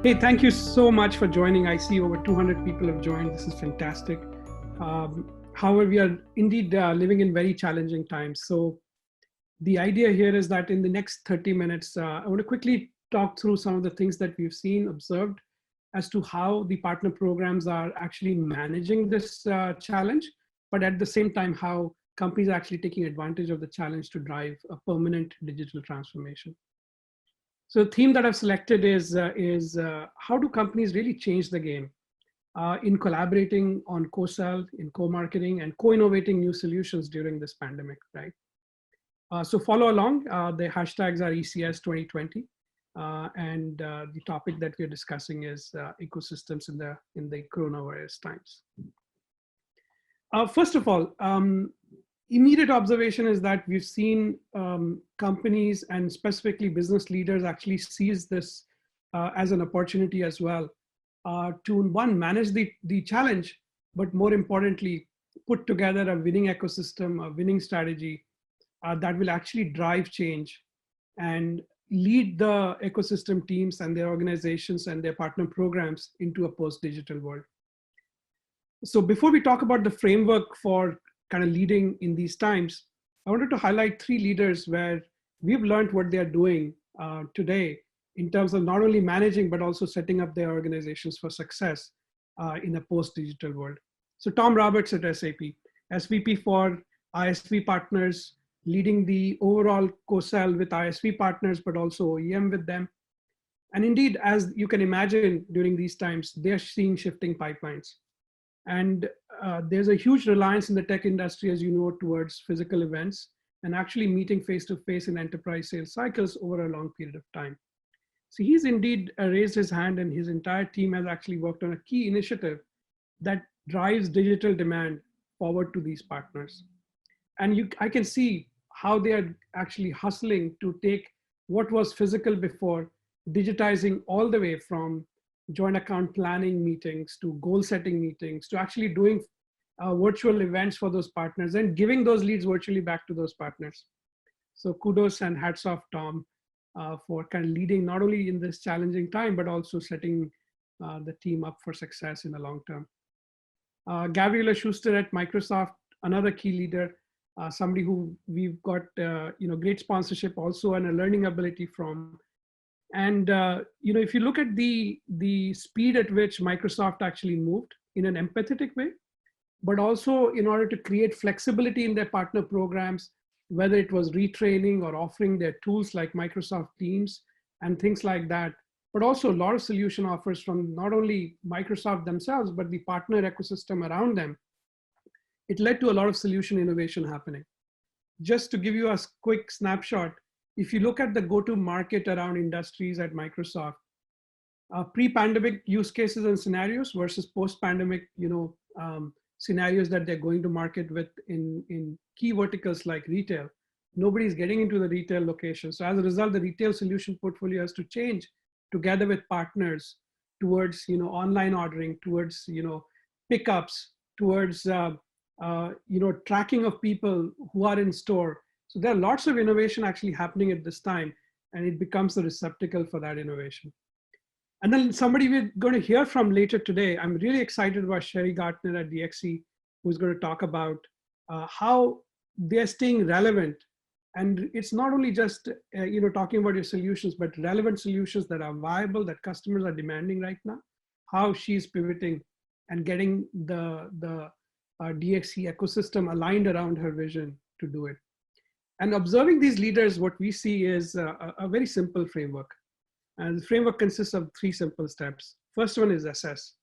Hey, thank you so much for joining. I see over 200 people have joined. This is fantastic. However, we are indeed living in very challenging times. So the idea here is that in the next 30 minutes, I want to quickly talk through some of the things that we've seen, observed, as to how the partner programs are actually managing this challenge, but at the same time, how companies are actually taking advantage of the challenge to drive a permanent digital transformation. So the theme that I've selected is how do companies really change the game in collaborating on co-sell, in co-marketing, and co-innovating new solutions during this pandemic, right? So follow along. The hashtags are ECS 2020, and the topic that we're discussing is ecosystems in the coronavirus times. First of all, immediate observation is that we've seen companies and specifically business leaders actually seize this as an opportunity as well to one, manage the challenge, but more importantly, put together a winning ecosystem, a winning strategy that will actually drive change and lead the ecosystem teams and their organizations and their partner programs into a post-digital world. So before we talk about the framework for kind of leading in these times, I wanted to highlight 3 leaders where we've learned what they're doing today in terms of not only managing, but also setting up their organizations for success in a post-digital world. So Tom Roberts at SAP, SVP for ISV partners, leading the overall co-sell with ISV partners, but also OEM with them. And indeed, as you can imagine during these times, they're seeing shifting pipelines. And there's a huge reliance in the tech industry, as you know, towards physical events and actually meeting face-to-face in enterprise sales cycles over a long period of time. So he's indeed raised his hand, and his entire team has actually worked on a key initiative that drives digital demand forward to these partners. And I can see how they are actually hustling to take what was physical before, digitizing all the way from joint account planning meetings to goal setting meetings to actually doing virtual events for those partners and giving those leads virtually back to those partners. So kudos and hats off, Tom, for kind of leading not only in this challenging time, but also setting the team up for success in the long term. Gabriela Schuster at Microsoft, another key leader, somebody who we've got great sponsorship also and a learning ability from. And if you look at the speed at which Microsoft actually moved in an empathetic way, but also in order to create flexibility in their partner programs, whether it was retraining or offering their tools like Microsoft Teams and things like that, but also a lot of solution offers from not only Microsoft themselves, but the partner ecosystem around them. It led to a lot of solution innovation happening. Just to give you a quick snapshot, if you look at the go-to-market around industries at Microsoft, pre-pandemic use cases and scenarios versus post-pandemic, scenarios that they're going to market with in key verticals like retail, nobody's getting into the retail location. So as a result, the retail solution portfolio has to change together with partners towards, online ordering, towards, pickups, towards, tracking of people who are in store. So there are lots of innovation actually happening at this time, and it becomes the receptacle for that innovation. And then somebody we're going to hear from later today, I'm really excited about Sherry Gartner at DXC, who's going to talk about how they're staying relevant. And it's not only just, talking about your solutions, but relevant solutions that are viable, that customers are demanding right now, how she's pivoting and getting the DXC ecosystem aligned around her vision to do it. And observing these leaders, what we see is a very simple framework. And the framework consists of 3 simple steps. First one is assess.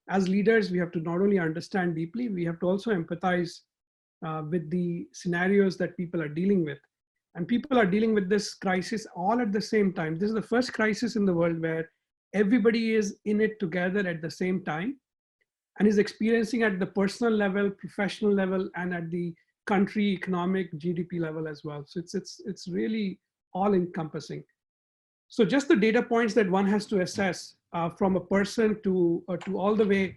As leaders, we have to not only understand deeply, we have to also empathize with the scenarios that people are dealing with. And people are dealing with this crisis all at the same time. This is the first crisis in the world where everybody is in it together at the same time and is experiencing at the personal level, professional level, and at the country, economic, GDP level as well. So it's really all encompassing. So just the data points that one has to assess from a person to all the way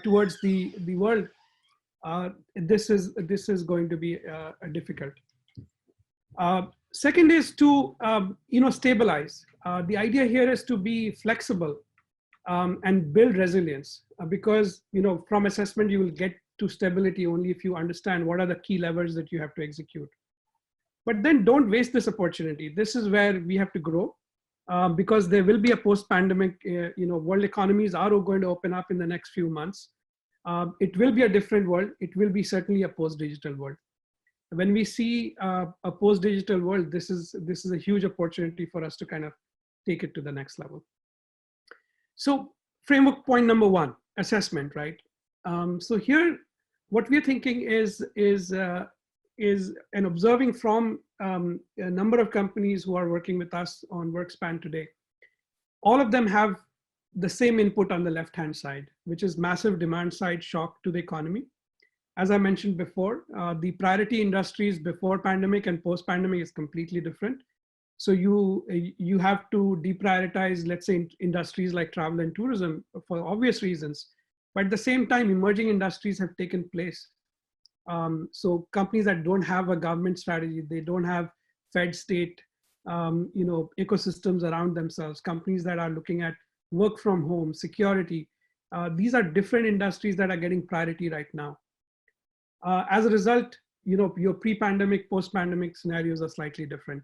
towards the world, this is going to be difficult. Second is to stabilize. The idea here is to be flexible and build resilience, because from assessment you will get to stability only if you understand what are the key levers that you have to execute. But then don't waste this opportunity. This is where we have to grow, because there will be a post-pandemic. World economies are going to open up in the next few months. It will be a different world. It will be certainly a post-digital world. When we see a post-digital world, this is a huge opportunity for us to kind of take it to the next level. So framework point number one, assessment, right? So here, what we're thinking is and observing from a number of companies who are working with us on WorkSpan today. All of them have the same input on the left-hand side, which is massive demand side shock to the economy. As I mentioned before, the priority industries before pandemic and post-pandemic is completely different. So you have to deprioritize, let's say, industries like travel and tourism for obvious reasons. But at the same time, emerging industries have taken place. So companies that don't have a government strategy, they don't have Fed state, ecosystems around themselves, companies that are looking at work from home, security. These are different industries that are getting priority right now. As a result, your pre-pandemic, post-pandemic scenarios are slightly different.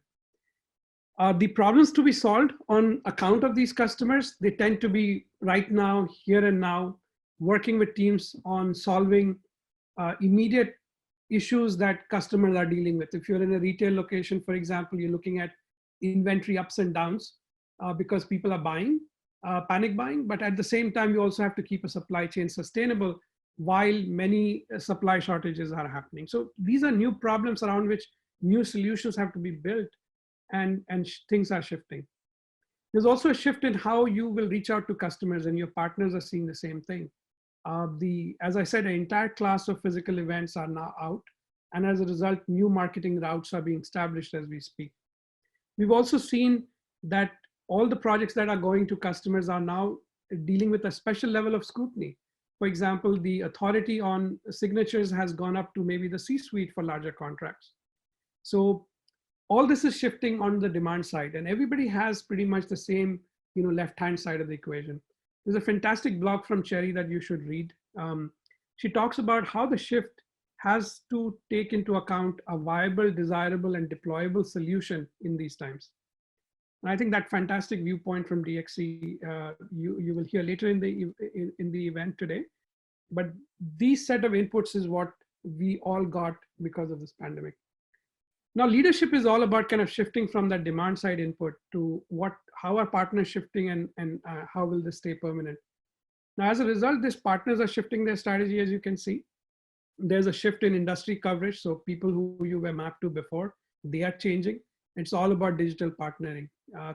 The problems to be solved on account of these customers, they tend to be right now, here and now, working with teams on solving immediate issues that customers are dealing with. If you're in a retail location, for example, you're looking at inventory ups and downs because people are buying, panic buying, but at the same time, you also have to keep a supply chain sustainable while many supply shortages are happening. So these are new problems around which new solutions have to be built, and things are shifting. There's also a shift in how you will reach out to customers, and your partners are seeing the same thing. As I said, an entire class of physical events are now out, and as a result, new marketing routes are being established as we speak. We've also seen that all the projects that are going to customers are now dealing with a special level of scrutiny. For example, the authority on signatures has gone up to maybe the C-suite for larger contracts. So all this is shifting on the demand side, and everybody has pretty much the same, left-hand side of the equation. There's a fantastic blog from Cherry that you should read. She talks about how the shift has to take into account a viable, desirable, and deployable solution in these times. And I think that fantastic viewpoint from DXC, you will hear later in the event today. But these set of inputs is what we all got because of this pandemic. Now, leadership is all about kind of shifting from that demand side input to how are partners shifting, and how will this stay permanent. Now, as a result, these partners are shifting their strategy, as you can see. There's a shift in industry coverage. So people who you were mapped to before, they are changing. It's all about digital partnering.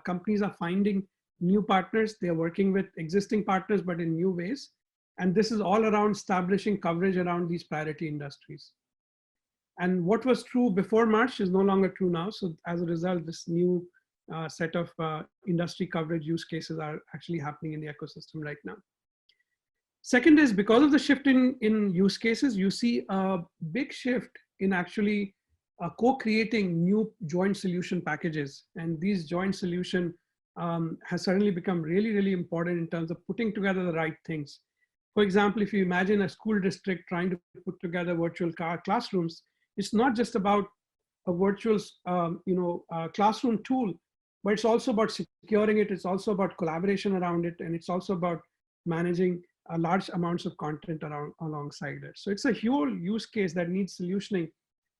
Companies are finding new partners. They're working with existing partners, but in new ways. And this is all around establishing coverage around these priority industries. And what was true before March is no longer true now. So as a result, this new set of industry coverage use cases are actually happening in the ecosystem right now. Second is, because of the shift in use cases, you see a big shift in actually co-creating new joint solution packages. And these joint solution has certainly become really, really important in terms of putting together the right things. For example, if you imagine a school district trying to put together virtual classrooms, it's not just about a virtual classroom tool, but it's also about securing it. It's also about collaboration around it. And it's also about managing large amounts of content alongside it. So it's a whole use case that needs solutioning,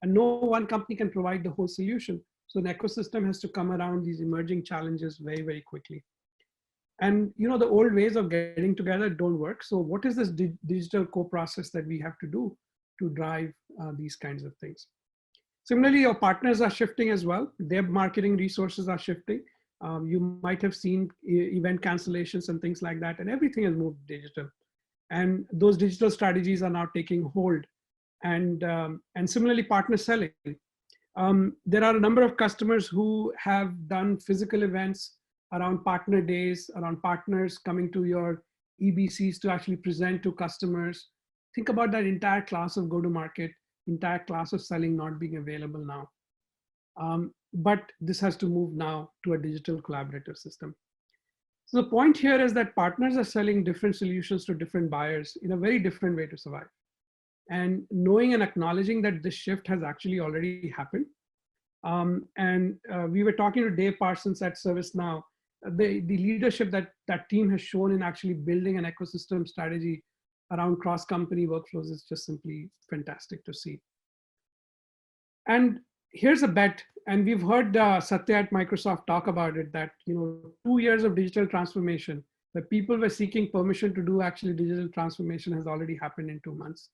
and no one company can provide the whole solution. So an ecosystem has to come around these emerging challenges very, very quickly. And the old ways of getting together don't work. So what is this digital co-process that we have to do to drive these kinds of things? Similarly, your partners are shifting as well. Their marketing resources are shifting. You might have seen event cancellations and things like that, and everything has moved digital. And those digital strategies are now taking hold. And similarly, partner selling. There are a number of customers who have done physical events around partner days, around partners coming to your EBCs to actually present to customers. Think about that entire class of go-to-market, entire class of selling not being available now. but this has to move now to a digital collaborative system. So the point here is that partners are selling different solutions to different buyers in a very different way to survive. And knowing and acknowledging that this shift has actually already happened. We were talking to Dave Parsons at ServiceNow. The leadership that that team has shown in actually building an ecosystem strategy around cross-company workflows is just simply fantastic to see. And here's a bet, and we've heard Satya at Microsoft talk about it, that 2 years of digital transformation, where people were seeking permission to do actually digital transformation, has already happened in 2 months.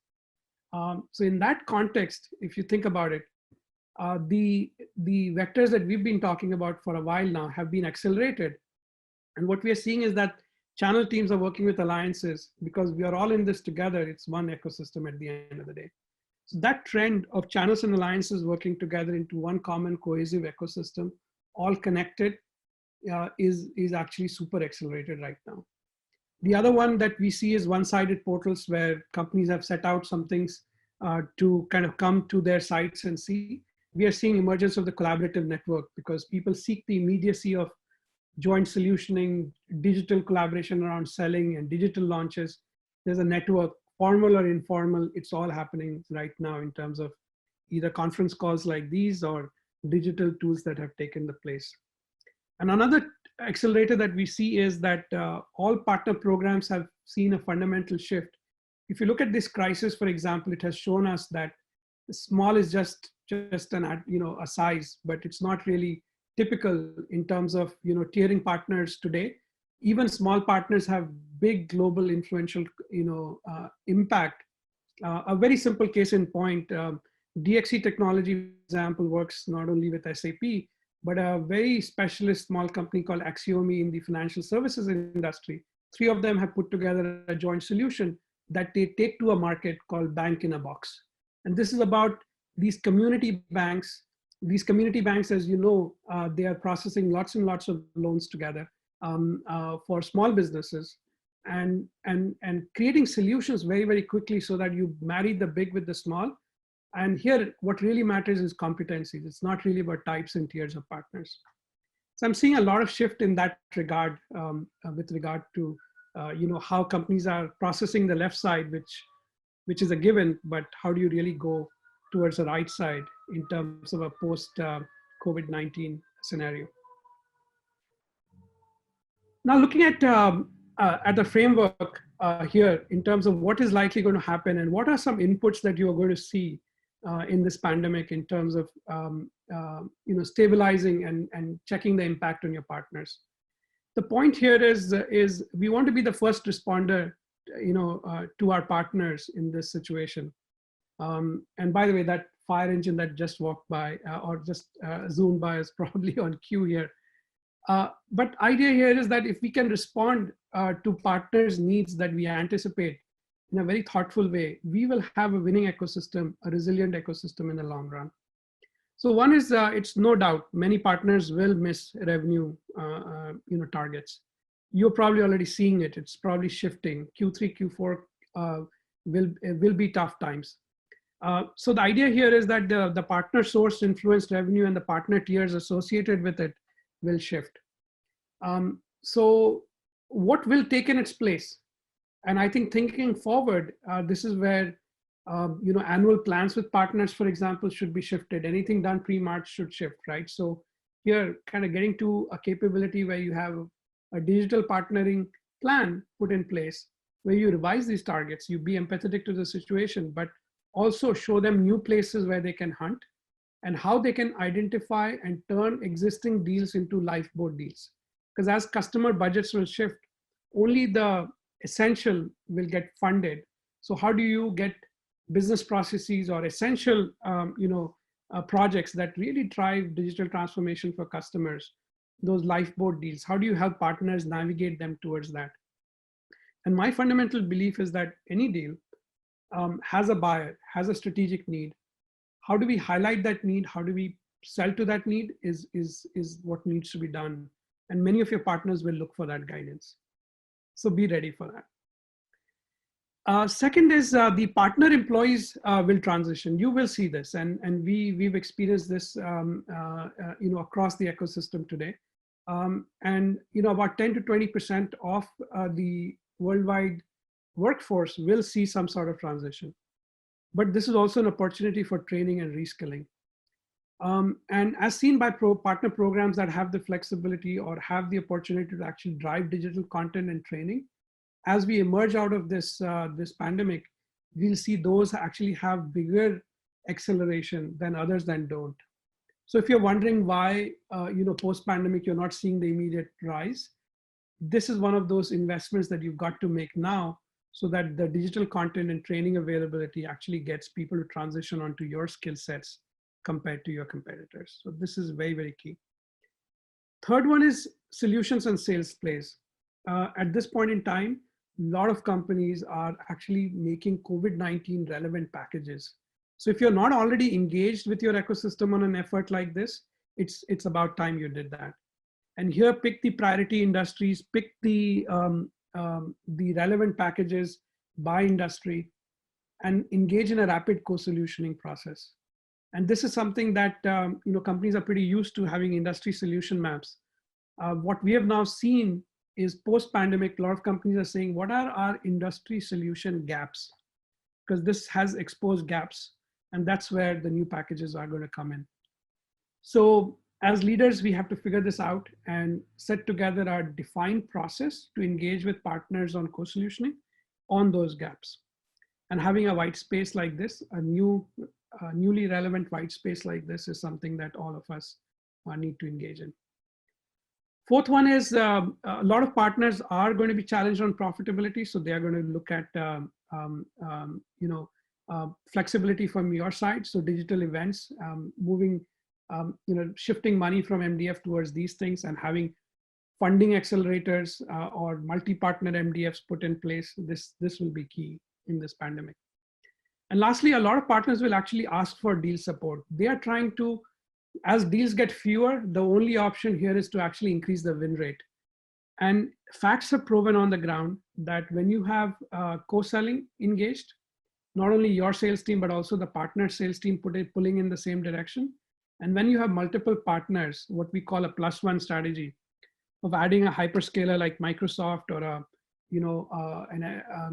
So in that context, if you think about it, the vectors that we've been talking about for a while now have been accelerated. And what we are seeing is that channel teams are working with alliances because we are all in this together. It's one ecosystem at the end of the day. So that trend of channels and alliances working together into one common cohesive ecosystem, all connected, is actually super accelerated right now. The other one that we see is one-sided portals, where companies have set out some things to kind of come to their sites and see. We are seeing emergence of the collaborative network because people seek the immediacy of joint solutioning, digital collaboration around selling and digital launches. There's a network, formal or informal, it's all happening right now in terms of either conference calls like these or digital tools that have taken the place. And another accelerator that we see is that all partner programs have seen a fundamental shift. If you look at this crisis, for example, it has shown us that small is just an a size, but it's not really typical in terms of tiering partners today. Even small partners have big global influential impact. A very simple case in point, DXC Technology, for example, works not only with SAP, but a very specialist small company called Axiomi in the financial services industry. 3 of them have put together a joint solution that they take to a market called Bank in a Box. And this is about these community banks. These community banks, as you know, they are processing lots and lots of loans together for small businesses, and creating solutions very, very quickly so that you marry the big with the small. And here, what really matters is competencies. It's not really about types and tiers of partners. So I'm seeing a lot of shift in that regard with regard to how companies are processing the left side, which is a given, but how do you really go towards the right side in terms of a post COVID-19 scenario? Now, looking at the framework here in terms of what is likely going to happen and what are some inputs that you are going to see in this pandemic in terms of stabilizing and checking the impact on your partners. The point here is we want to be the first responder to our partners in this situation. And by the way, that fire engine that just walked by or just zoomed by is probably on cue here. But idea here is that if we can respond to partners' needs that we anticipate in a very thoughtful way, we will have a winning ecosystem, a resilient ecosystem in the long run. So one is, it's no doubt many partners will miss revenue targets. You're probably already seeing it. It's probably shifting. Q3, Q4 will be tough times. So the idea here is that the partner source influenced revenue and the partner tiers associated with it will shift. So what will take in its place? And I think thinking forward, this is where annual plans with partners, for example, should be shifted. Anything done pre-March should shift, right? So here, kind of getting to a capability where you have a digital partnering plan put in place, where you revise these targets, you be empathetic to the situation, but also show them new places where they can hunt and how they can identify and turn existing deals into lifeboat deals. Because as customer budgets will shift, only the essential will get funded. So how do you get business processes or essential projects that really drive digital transformation for customers, those lifeboat deals? How do you help partners navigate them towards that? And my fundamental belief is that any deal has a buyer, has a strategic need. How do we highlight that need? How do we sell to that need is what needs to be done. And many of your partners will look for that guidance. So be ready for that. Second is the partner employees will transition. You will see this, and we've experienced this across the ecosystem today. And about 10 to 20% of the worldwide workforce will see some sort of transition. But this is also an opportunity for training and reskilling. And as seen by partner programs that have the flexibility or have the opportunity to actually drive digital content and training, as we emerge out of this pandemic, we'll see those actually have bigger acceleration than others that don't. So if you're wondering why, post-pandemic, you're not seeing the immediate rise, this is one of those investments that you've got to make now so that the digital content and training availability actually gets people to transition onto your skill sets compared to your competitors. So this is very, very key. Third one is solutions and sales plays. At this point in time, a lot of companies are actually making COVID-19 relevant packages. So if you're not already engaged with your ecosystem on an effort like this, it's about time you did that. And here, pick the priority industries, pick the relevant packages by industry, and engage in a rapid co-solutioning process. And this is something that companies are pretty used to, having industry solution maps. What we have now seen is post-pandemic, a lot of companies are saying, what are our industry solution gaps? Because this has exposed gaps, and that's where the new packages are going to come in. So as leaders, we have to figure this out and set together a defined process to engage with partners on co-solutioning on those gaps. And having a white space like this, a newly relevant white space like this, is something that all of us need to engage in. Fourth one is a lot of partners are going to be challenged on profitability. So they are going to look at flexibility from your side. So digital events, shifting money from MDF towards these things, and having funding accelerators or multi-partner MDFs put in place. This will be key in this pandemic. And lastly, a lot of partners will actually ask for deal support. They are trying to, as deals get fewer, the only option here is to actually increase the win rate. And facts have proven on the ground that when you have co-selling engaged, not only your sales team, but also the partner sales team pulling in the same direction. And when you have multiple partners, what we call a +1 strategy of adding a hyperscaler like Microsoft or a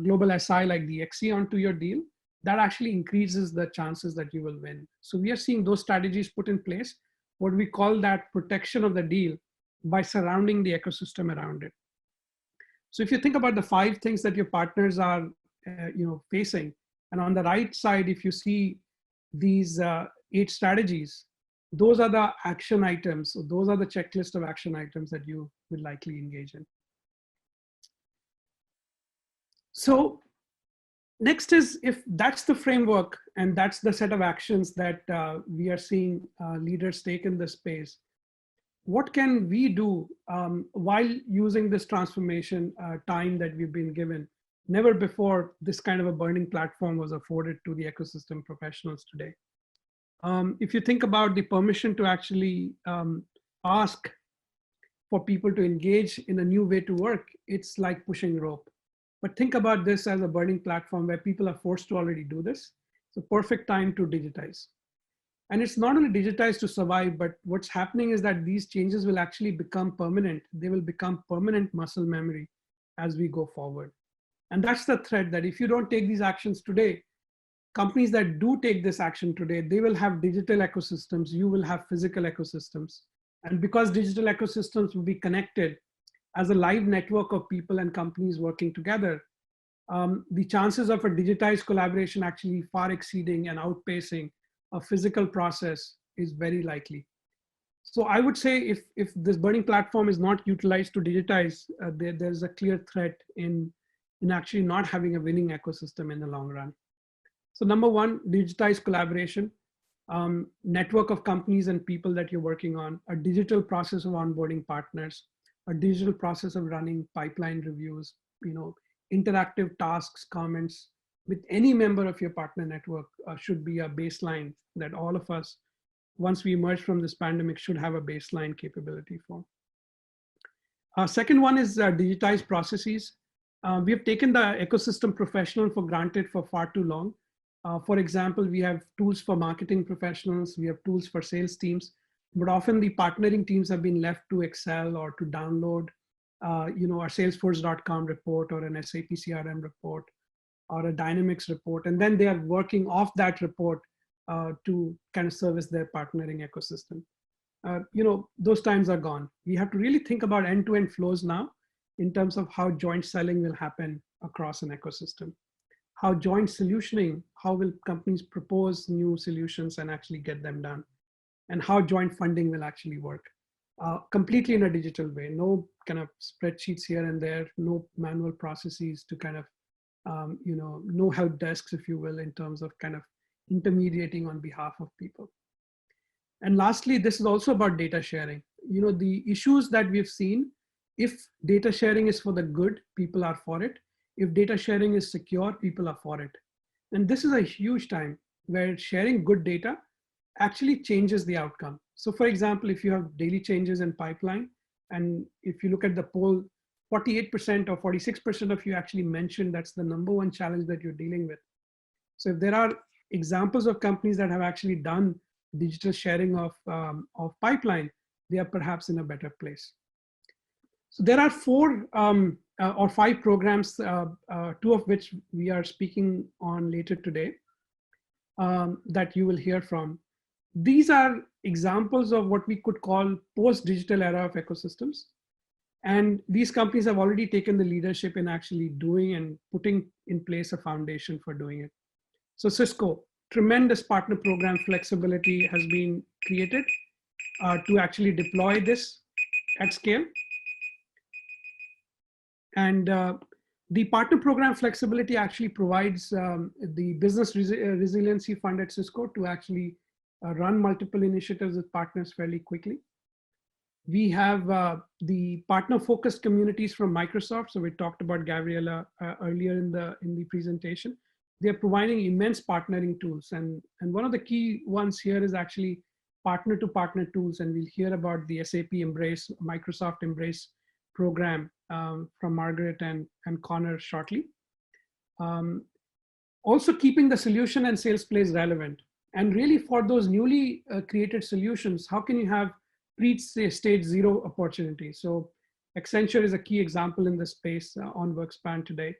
global SI like DXC onto your deal, that actually increases the chances that you will win. So we are seeing those strategies put in place, what we call that protection of the deal, by surrounding the ecosystem around it. So if you think about the 5 things that your partners are facing, and on the right side, if you see these 8 strategies, those are the action items. So those are the checklist of action items that you will likely engage in. So next is, if that's the framework and that's the set of actions that we are seeing leaders take in this space, what can we do while using this transformation time that we've been given? Never before this kind of a burning platform was afforded to the ecosystem professionals today. If you think about the permission to actually ask for people to engage in a new way to work, it's like pushing rope. But think about this as a burning platform where people are forced to already do this. It's a perfect time to digitize. And it's not only digitize to survive, but what's happening is that these changes will actually become permanent. They will become permanent muscle memory as we go forward. And that's the threat, that if you don't take these actions today, companies that do take this action today, they will have digital ecosystems, you will have physical ecosystems. And because digital ecosystems will be connected as a live network of people and companies working together, the chances of a digitized collaboration actually far exceeding and outpacing a physical process is very likely. So I would say if this burning platform is not utilized to digitize, there's a clear threat in actually not having a winning ecosystem in the long run. So number one, digitize collaboration, network of companies and people that you're working on, a digital process of onboarding partners, a digital process of running pipeline reviews, interactive tasks, comments with any member of your partner network should be a baseline that all of us, once we emerge from this pandemic, should have a baseline capability for. Second one is digitize processes. We have taken the ecosystem professional for granted for far too long. For example, we have tools for marketing professionals, we have tools for sales teams, but often the partnering teams have been left to Excel or to download, our Salesforce.com report or an SAP CRM report or a Dynamics report, and then they are working off that report to kind of service their partnering ecosystem. Those times are gone. We have to really think about end-to-end flows now in terms of how joint selling will happen across an ecosystem. How joint solutioning, how will companies propose new solutions and actually get them done? And how joint funding will actually work. Completely in a digital way, no kind of spreadsheets here and there, no manual processes to kind of, no help desks, if you will, in terms of kind of intermediating on behalf of people. And lastly, this is also about data sharing. The issues that we've seen, if data sharing is for the good, people are for it. If data sharing is secure, people are for it. And this is a huge time where sharing good data actually changes the outcome. So for example, if you have daily changes in pipeline, and if you look at the poll, 48% or 46% of you actually mentioned that's the #1 challenge that you're dealing with. So if there are examples of companies that have actually done digital sharing of pipeline, they are perhaps in a better place. So there are 4 or 5 programs, 2 of which we are speaking on later today, that you will hear from. These are examples of what we could call post-digital era of ecosystems. And these companies have already taken the leadership in actually doing and putting in place a foundation for doing it. So Cisco, tremendous partner program flexibility has been created to actually deploy this at scale. And the partner program flexibility actually provides the business resiliency fund at Cisco to actually run multiple initiatives with partners fairly quickly. We have the partner focused communities from Microsoft. So we talked about Gabriela earlier in the presentation. They're providing immense partnering tools. And one of the key ones here is actually partner to partner tools. And we'll hear about the SAP Embrace, Microsoft Embrace program from Margaret and Connor shortly. Also keeping the solution and sales plays relevant. And really for those newly created solutions, how can you have pre-stage 0 opportunities? So Accenture is a key example in this space on WorkSpan today.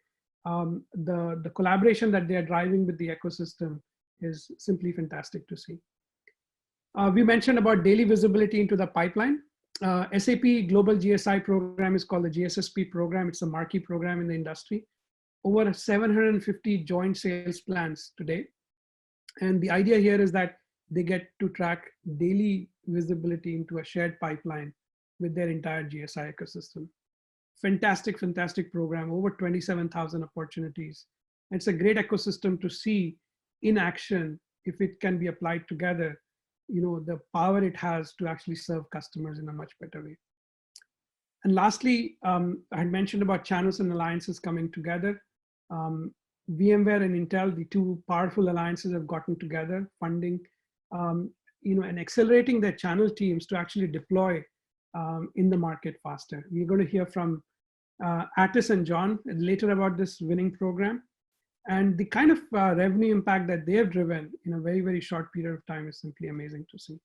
The collaboration that they are driving with the ecosystem is simply fantastic to see. We mentioned about daily visibility into the pipeline. SAP Global GSI program is called the GSSP program. It's a marquee program in the industry. Over 750 joint sales plans today. And the idea here is that they get to track daily visibility into a shared pipeline with their entire GSI ecosystem. Fantastic, fantastic program, over 27,000 opportunities. It's a great ecosystem to see in action if it can be applied together, the power it has to actually serve customers in a much better way. And lastly, I had mentioned about channels and alliances coming together. VMware and Intel, the 2 powerful alliances, have gotten together, funding, and accelerating their channel teams to actually deploy in the market faster. We're going to hear from Attis and John later about this winning program. And the kind of revenue impact that they have driven in a very, very short period of time is simply amazing to see.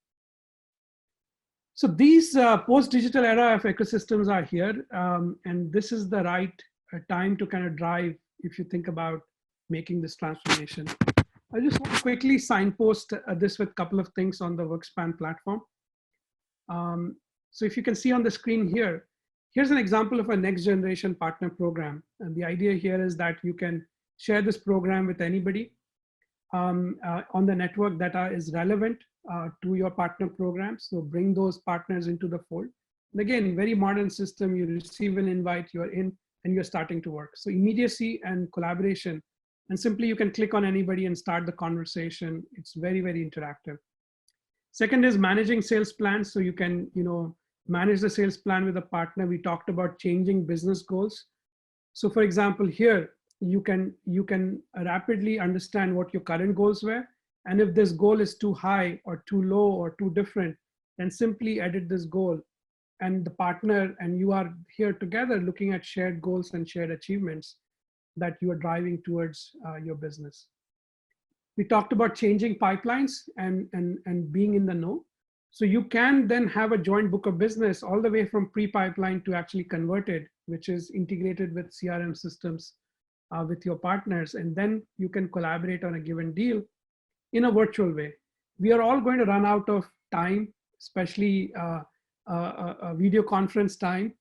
So these post-digital era of ecosystems are here. And this is the right time to kind of drive, if you think about making this transformation. I just want to quickly signpost this with a couple of things on the WorkSpan platform. So if you can see on the screen here, here's an example of a next generation partner program. And the idea here is that you can share this program with anybody on the network that is relevant to your partner program. So bring those partners into the fold. And again, very modern system, you receive an invite, you're in, and you're starting to work. So immediacy and collaboration. And simply you can click on anybody and start the conversation. It's very, very interactive. Second is managing sales plans. So you can, manage the sales plan with a partner. We talked about changing business goals. So for example, here, you can rapidly understand what your current goals were. And if this goal is too high or too low or too different, then simply edit this goal and the partner and you are here together looking at shared goals and shared achievements that you are driving towards your business. We talked about changing pipelines and being in the know. So you can then have a joint book of business all the way from pre-pipeline to actually converted, which is integrated with CRM systems with your partners. And then you can collaborate on a given deal in a virtual way. We are all going to run out of time, especially video conference time.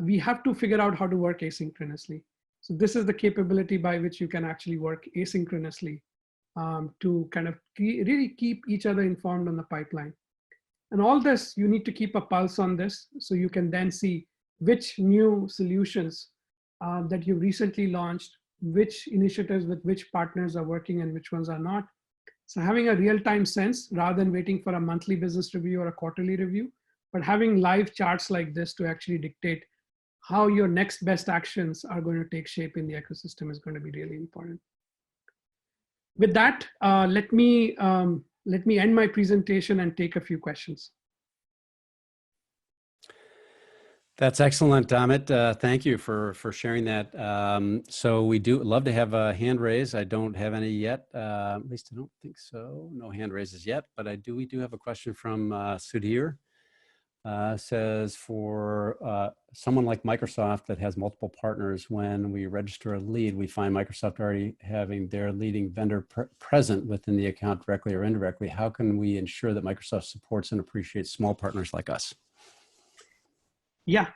We have to figure out how to work asynchronously. So this is the capability by which you can actually work asynchronously to kind of really keep each other informed on the pipeline. And all this, you need to keep a pulse on this so you can then see which new solutions that you recently launched, which initiatives with which partners are working and which ones are not. So having a real-time sense rather than waiting for a monthly business review or a quarterly review, but having live charts like this to actually dictate how your next best actions are going to take shape in the ecosystem is going to be really important. With that, let me end my presentation and take a few questions. That's excellent, Amit. Thank you for sharing that. So we do love to have a hand raise. I don't have any yet. At least I don't think so. No hand raises yet, but we do have a question from Sudhir. Says for someone like Microsoft that has multiple partners, when we register a lead, we find Microsoft already having their leading vendor present within the account directly or indirectly. How can we ensure that Microsoft supports and appreciates small partners like us? Yeah,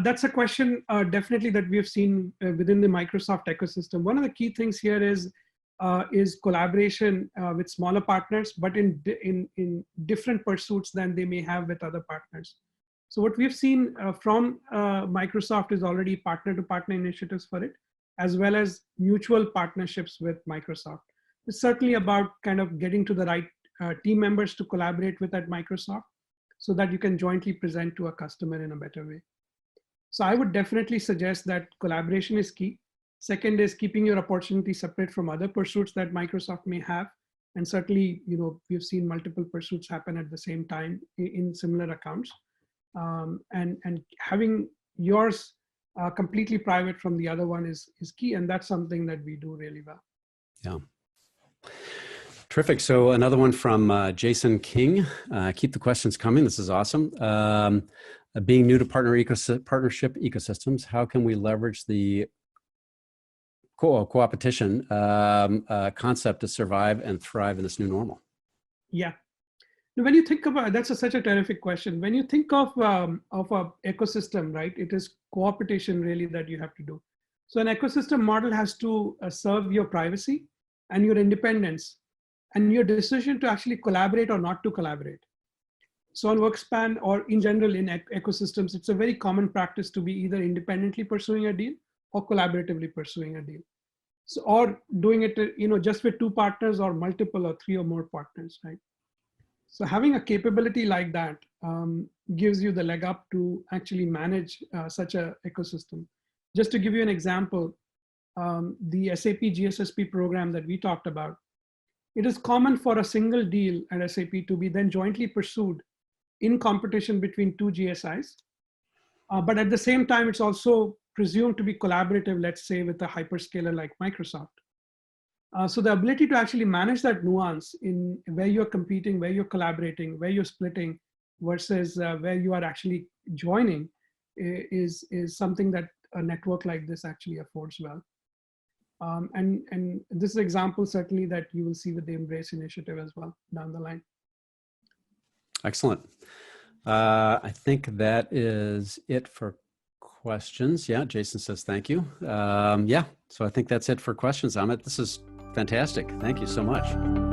that's a question definitely that we have seen within the Microsoft ecosystem. One of the key things here is collaboration with smaller partners, but in different pursuits than they may have with other partners. So what we've seen from Microsoft is already partner-to-partner initiatives for it, as well as mutual partnerships with Microsoft. It's certainly about kind of getting to the right team members to collaborate with at Microsoft so that you can jointly present to a customer in a better way. So I would definitely suggest that collaboration is key. Second is keeping your opportunity separate from other pursuits that Microsoft may have. And certainly, we've seen multiple pursuits happen at the same time in similar accounts. And having yours completely private from the other one is key. And that's something that we do really well. Yeah. Terrific. So another one from Jason King. Keep the questions coming. This is awesome. Being new to partnership ecosystems, how can we leverage the co-opetition concept to survive and thrive in this new normal? Yeah. When you think about that's such a terrific question. When you think of a ecosystem, right, it is co-opetition really that you have to do. So an ecosystem model has to serve your privacy and your independence and your decision to actually collaborate or not to collaborate. So on WorkSpan or in general in ecosystems, it's a very common practice to be either independently pursuing a deal or collaboratively pursuing a deal. So, or doing it, just with two partners or multiple or three or more partners, right? So having a capability like that gives you the leg up to actually manage such an ecosystem. Just to give you an example, the SAP GSSP program that we talked about, it is common for a single deal at SAP to be then jointly pursued in competition between two GSIs. But at the same time, it's also presumed to be collaborative, let's say, with a hyperscaler like Microsoft. So the ability to actually manage that nuance in where you're competing, where you're collaborating, where you're splitting versus where you are actually joining is something that a network like this actually affords well. And this is an example certainly that you will see with the Embrace initiative as well down the line. Excellent. I think that is it for questions. Yeah, Jason says thank you. Yeah, so I think that's it for questions, Amit. This is fantastic. Thank you so much.